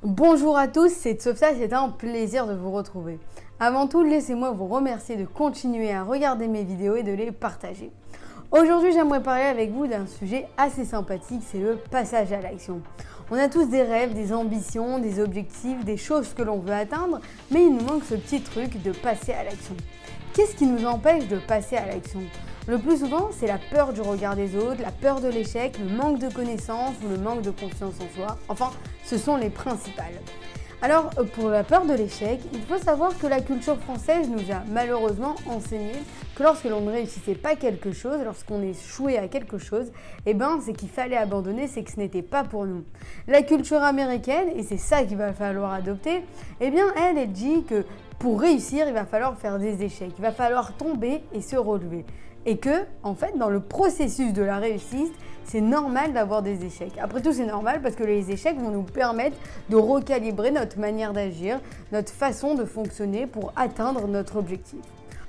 Bonjour à tous, c'est Tsofta, c'est un plaisir de vous retrouver. Avant tout, laissez-moi vous remercier de continuer à regarder mes vidéos et de les partager. Aujourd'hui, j'aimerais parler avec vous d'un sujet assez sympathique, c'est le passage à l'action. On a tous des rêves, des ambitions, des objectifs, des choses que l'on veut atteindre, mais il nous manque ce petit truc de passer à l'action. Qu'est-ce qui nous empêche de passer à l'action ? Le plus souvent, c'est la peur du regard des autres, la peur de l'échec, le manque de connaissances ou le manque de confiance en soi. Enfin, ce sont les principales. Alors, pour la peur de l'échec, il faut savoir que la culture française nous a malheureusement enseigné que lorsque l'on ne réussissait pas quelque chose, lorsqu'on échouait à quelque chose, c'est qu'il fallait abandonner, c'est que ce n'était pas pour nous. La culture américaine, et c'est ça qu'il va falloir adopter, elle dit que pour réussir, il va falloir faire des échecs, il va falloir tomber et se relever. Et que, en fait, dans le processus de la réussite, c'est normal d'avoir des échecs. Après tout, c'est normal parce que les échecs vont nous permettre de recalibrer notre manière d'agir, notre façon de fonctionner pour atteindre notre objectif.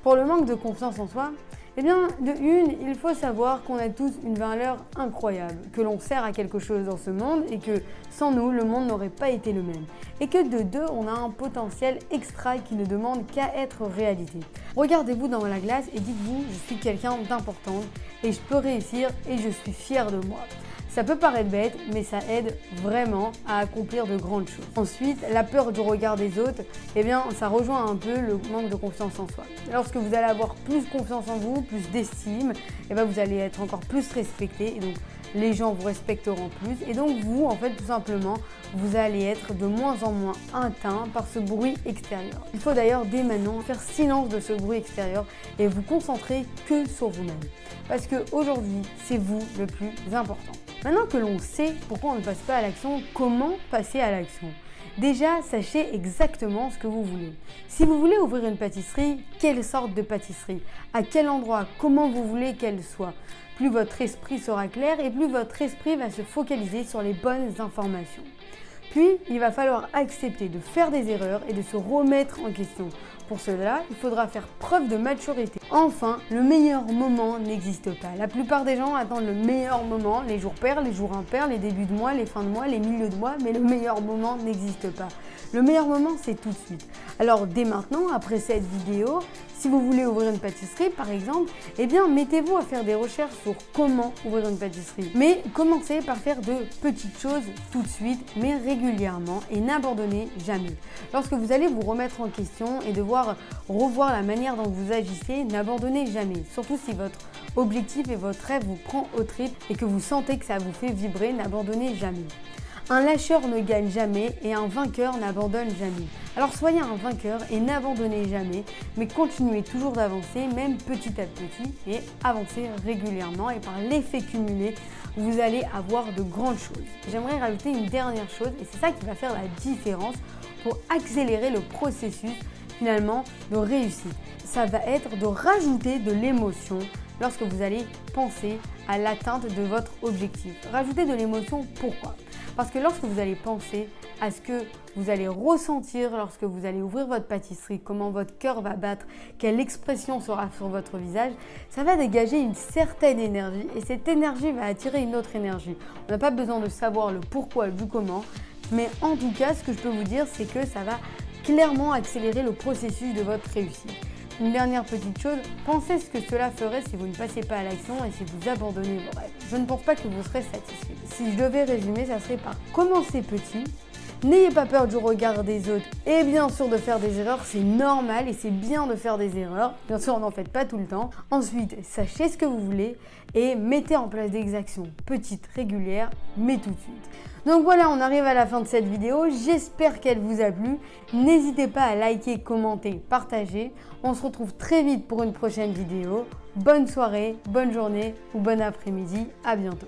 Pour le manque de confiance en soi, il faut savoir qu'on a tous une valeur incroyable, que l'on sert à quelque chose dans ce monde et que sans nous, le monde n'aurait pas été le même. Et que de deux, on a un potentiel extra qui ne demande qu'à être réalité. Regardez-vous dans la glace et dites-vous, je suis quelqu'un d'important et je peux réussir et je suis fier de moi. Ça peut paraître bête, mais ça aide vraiment à accomplir de grandes choses. Ensuite, la peur du regard des autres, ça rejoint un peu le manque de confiance en soi. Lorsque vous allez avoir plus confiance en vous, plus d'estime, vous allez être encore plus respecté et donc les gens vous respecteront plus et donc vous, en fait, tout simplement, vous allez être de moins en moins atteint par ce bruit extérieur. Il faut d'ailleurs dès maintenant faire silence de ce bruit extérieur et vous concentrer que sur vous-même. Parce qu'aujourd'hui, c'est vous le plus important. Maintenant que l'on sait pourquoi on ne passe pas à l'action, comment passer à l'action ? Déjà, sachez exactement ce que vous voulez. Si vous voulez ouvrir une pâtisserie, quelle sorte de pâtisserie ? À quel endroit ? Comment vous voulez qu'elle soit ? Plus votre esprit sera clair et plus votre esprit va se focaliser sur les bonnes informations. Puis, il va falloir accepter de faire des erreurs et de se remettre en question. Pour cela, il faudra faire preuve de maturité. Enfin, le meilleur moment n'existe pas. La plupart des gens attendent le meilleur moment, les jours pairs, les jours impairs, les débuts de mois, les fins de mois, les milieux de mois, mais le meilleur moment n'existe pas. Le meilleur moment, c'est tout de suite. Alors, dès maintenant, après cette vidéo, si vous voulez ouvrir une pâtisserie, par exemple, mettez-vous à faire des recherches sur comment ouvrir une pâtisserie. Mais commencez par faire de petites choses tout de suite, mais régulièrement et n'abandonnez jamais. Lorsque vous allez vous remettre en question et devoir revoir la manière dont vous agissez, n'abandonnez jamais. Surtout si votre objectif et votre rêve vous prend au trip et que vous sentez que ça vous fait vibrer, n'abandonnez jamais. Un lâcheur ne gagne jamais et un vainqueur n'abandonne jamais. Alors soyez un vainqueur et n'abandonnez jamais, mais continuez toujours d'avancer, même petit à petit, et avancez régulièrement et par l'effet cumulé, vous allez avoir de grandes choses. J'aimerais rajouter une dernière chose et c'est ça qui va faire la différence pour accélérer le processus finalement de réussite. Ça va être de rajouter de l'émotion lorsque vous allez penser à l'atteinte de votre objectif. Rajoutez de l'émotion, pourquoi ? Parce que lorsque vous allez penser à ce que vous allez ressentir lorsque vous allez ouvrir votre pâtisserie, comment votre cœur va battre, quelle expression sera sur votre visage, ça va dégager une certaine énergie et cette énergie va attirer une autre énergie. On n'a pas besoin de savoir le pourquoi, du comment, mais en tout cas, ce que je peux vous dire, c'est que ça va clairement accélérer le processus de votre réussite. Une dernière petite chose, pensez ce que cela ferait si vous ne passez pas à l'action et si vous abandonnez vos rêves. Je ne pense pas que vous serez satisfait. Si je devais résumer, ça serait par commencer petit, n'ayez pas peur du regard des autres et bien sûr de faire des erreurs, c'est normal et c'est bien de faire des erreurs. Bien sûr, n'en faites pas tout le temps. Ensuite, sachez ce que vous voulez et mettez en place des actions petites, régulières, mais tout de suite. Donc voilà, on arrive à la fin de cette vidéo. J'espère qu'elle vous a plu. N'hésitez pas à liker, commenter, partager. On se retrouve très vite pour une prochaine vidéo. Bonne soirée, bonne journée ou bon après-midi. À bientôt.